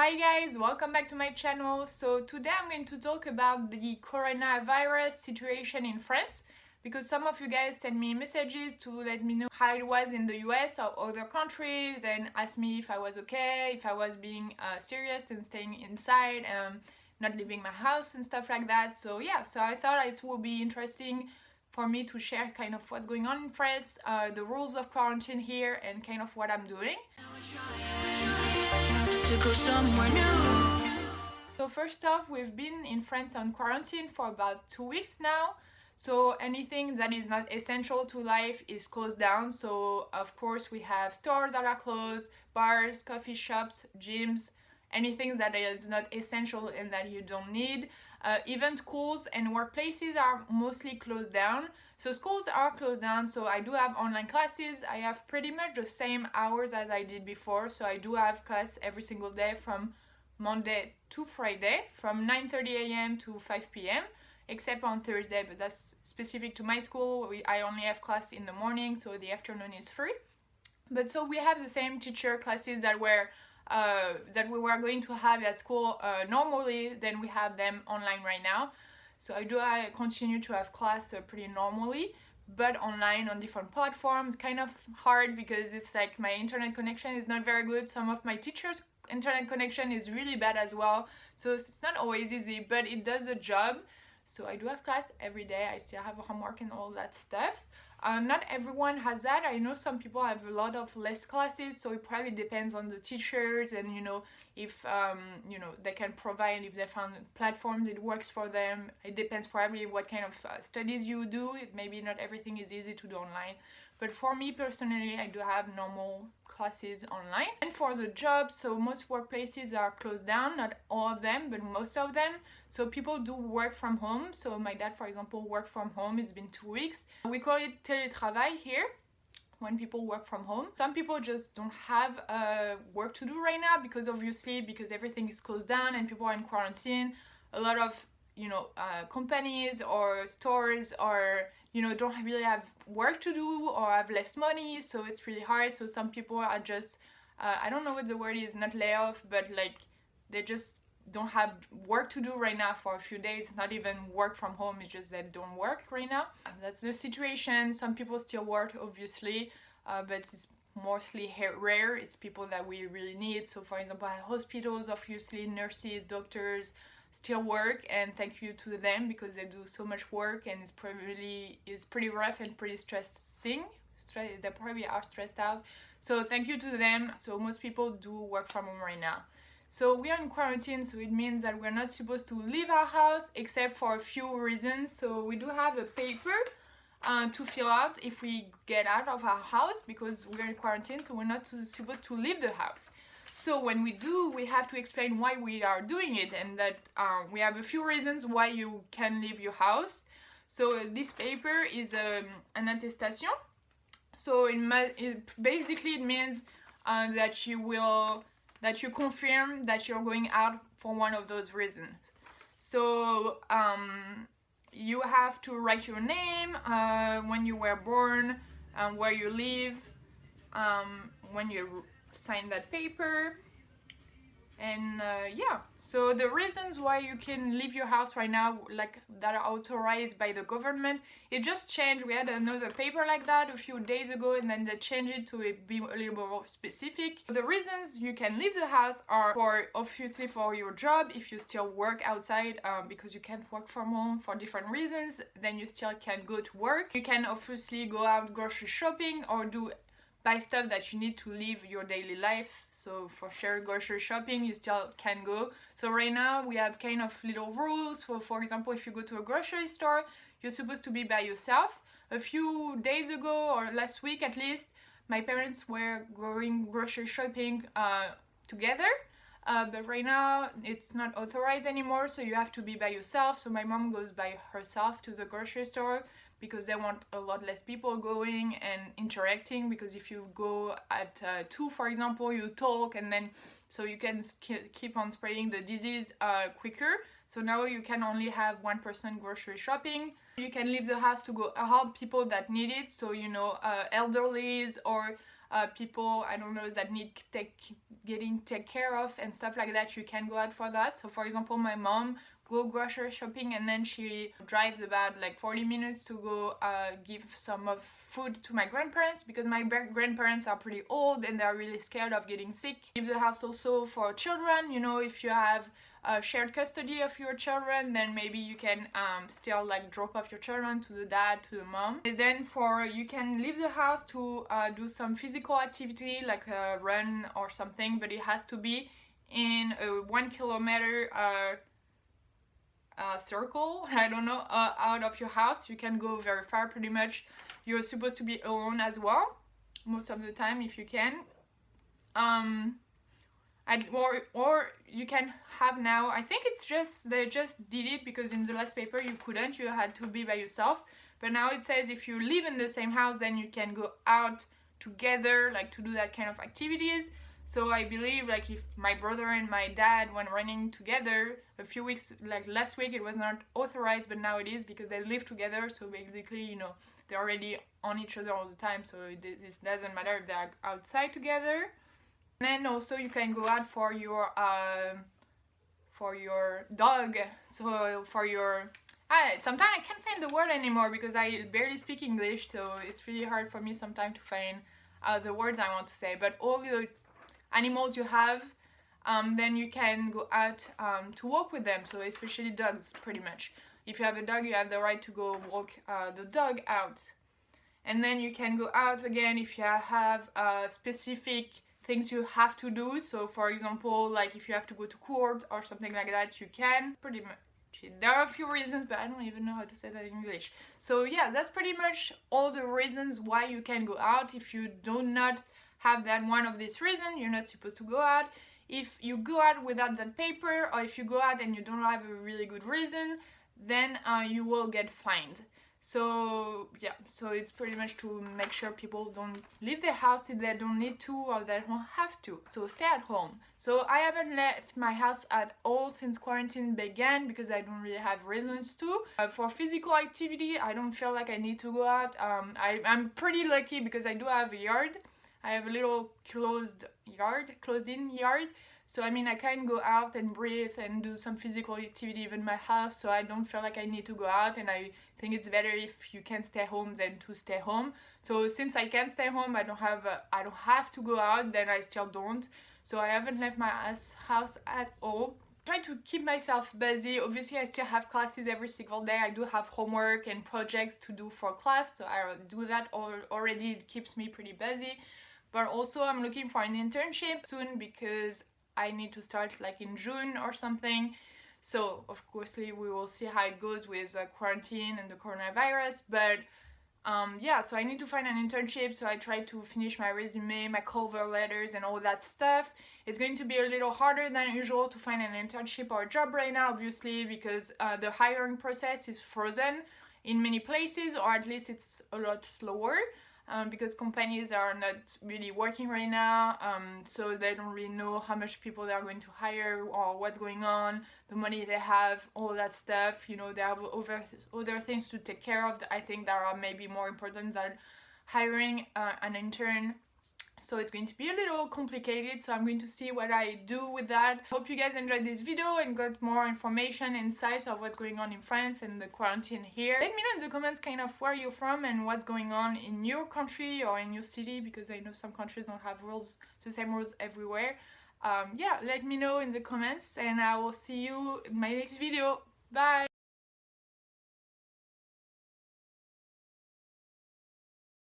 Hi guys, welcome back to my channel. So today I'm going to talk about the coronavirus situation in France because some of you guys sent me messages to let me know how it was in the US or other countries and asked me if I was okay, if I was being serious and staying inside and not leaving my house and stuff like that. So yeah, so I thought it would be interesting for me to share kind of what's going on in France, the rules of quarantine here and kind of what I'm doing. To go somewhere new. So first off, we've been in France on quarantine for about 2 weeks now. So anything that is not essential to life is closed down. So of course we have stores that are closed, bars, coffee shops, gyms, anything that is not essential and that you don't need. Even schools and workplaces are mostly closed down. So schools are closed down, so I do have online classes. I have pretty much the same hours as I did before. So I do have class every single day from Monday to Friday from 9:30 a.m. to 5 p.m. except on Thursday, but that's specific to my school. I only have class in the morning, so the afternoon is free. But so we have the same teacher classes that we were going to have at school normally, then we have them online right now. So I continue to have class pretty normally, but online on different platforms. Kind of hard because it's like my internet connection is not very good. Some of my teachers' internet connection is really bad as well, so it's not always easy, but it does the job. So I do have class every day. I still have homework and all that stuff. Not everyone has that. I know some people have a lot of less classes, so it probably depends on the teachers and if they can provide, if they found a platform that works for them. It depends probably what kind of studies you do. Maybe not everything is easy to do online. But for me personally, I do have normal classes online. And for the jobs, so most workplaces are closed down, not all of them, but most of them. So people do work from home. So my dad, for example, worked from home. It's been 2 weeks. We call it télétravail here when people work from home. Some people just don't have work to do right now because everything is closed down and people are in quarantine. A lot of companies or stores or don't really have work to do or have less money, so it's really hard. So some people are just I don't know what the word is, not lay off, but like they just don't have work to do right now for a few days. Not even work from home, it's just that don't work right now. That's the situation. Some people still work, obviously, but it's mostly rare. It's people that we really need. So for example, at hospitals, obviously nurses, doctors still work, and thank you to them because they do so much work, and it's pretty rough and pretty stressing. They probably are stressed out, so thank you to them. So most people do work from home right now. So we are in quarantine, so it means that we're not supposed to leave our house except for a few reasons. So we do have a paper to fill out if we get out of our house because we're in quarantine, so we're not supposed to leave the house. So when we do, we have to explain why we are doing it, and that we have a few reasons why you can leave your house. So this paper is an attestation. So it basically means that you confirm that you're going out for one of those reasons. So you have to write your name, when you were born, where you live, when you sign that paper, and yeah. So the reasons why you can leave your house right now, like that are authorized by the government, it just changed. We had another paper like that a few days ago, and then they changed it to be a little more specific. The reasons you can leave the house are obviously for your job. If you still work outside because you can't work from home for different reasons, then you still can go to work. You can obviously go out grocery shopping or buy stuff that you need to live your daily life. So for sure, grocery shopping, you still can go. So right now we have kind of little rules. For example, if you go to a grocery store, you're supposed to be by yourself. A few days ago, or last week at least, my parents were going grocery shopping together. But right now it's not authorized anymore, so you have to be by yourself. So my mom goes by herself to the grocery store because they want a lot less people going and interacting, because if you go at 2, for example, you talk, and then so you can keep on spreading the disease quicker. So now you can only have one person grocery shopping. You can leave the house to go help people that need it, so elderlies or people, I don't know, that need getting taken care of and stuff like that, you can go out for that. So for example, my mom go grocery shopping and then she drives about like 40 minutes to go give some of food to my grandparents, because my grandparents are pretty old and they're really scared of getting sick. Leave the house also for children, you know, if you have shared custody of your children, then maybe you can still like drop off your children to the dad, to the mom. And then you can leave the house to do some physical activity like a run or something, but it has to be in a 1 kilometer circle, I don't know, out of your house. You can go very far, pretty much. You're supposed to be alone as well most of the time if you can. Or you can have now, I think it's just, they just did it because in the last paper you couldn't, you had to be by yourself, but now it says if you live in the same house then you can go out together, like to do that kind of activities. So I believe like if my brother and my dad went running together a few weeks, like last week, it was not authorized, but now it is because they live together. So basically, you know, they're already on each other all the time, so it doesn't matter if they're outside together. And then also you can go out for your dog. So for your sometimes I can't find the word anymore because I barely speak English, so it's really hard for me sometimes to find the words I want to say. But all the animals you have, then you can go out to walk with them. So especially dogs, pretty much. If you have a dog, you have the right to go walk the dog out. And then you can go out again if you have specific things you have to do. So for example, like if you have to go to court or something like that, you can, pretty much. There are a few reasons, but I don't even know how to say that in English. So yeah, that's pretty much all the reasons why you can go out. If you do not have that one of these reasons, you're not supposed to go out. If you go out without that paper, or if you go out and you don't have a really good reason, then you will get fined. So yeah, so it's pretty much to make sure people don't leave their house if they don't need to or they don't have to. So stay at home. So I haven't left my house at all since quarantine began because I don't really have reasons to. For physical activity, I don't feel like I need to go out. I'm pretty lucky because I do have a yard. I have a little closed-in yard. So I mean, I can go out and breathe and do some physical activity even in my house, so I don't feel like I need to go out, and I think it's better if you can stay home than to stay home. So since I can stay home, I don't have to go out, then I still don't. So I haven't left my house at all. Try to keep myself busy. Obviously I still have classes every single day. I do have homework and projects to do for class, so I do that already. It keeps me pretty busy. But also I'm looking for an internship soon because I need to start like in June or something. So of course we will see how it goes with the quarantine and the coronavirus, but yeah, so I need to find an internship. So I try to finish my resume, my cover letters and all that stuff. It's going to be a little harder than usual to find an internship or a job right now, obviously, because the hiring process is frozen in many places, or at least it's a lot slower. Because companies are not really working right now, so they don't really know how much people they are going to hire or what's going on, the money they have, all that stuff. You know, they have other things to take care of that I think that are maybe more important than hiring an intern. So it's going to be a little complicated, so I'm going to see what I do with that. Hope you guys enjoyed this video and got more information, insights of what's going on in France and the quarantine here. Let me know in the comments kind of where you're from and what's going on in your country or in your city, because I know some countries don't have rules, the same rules everywhere. Yeah, let me know in the comments, and I will see you in my next video. Bye!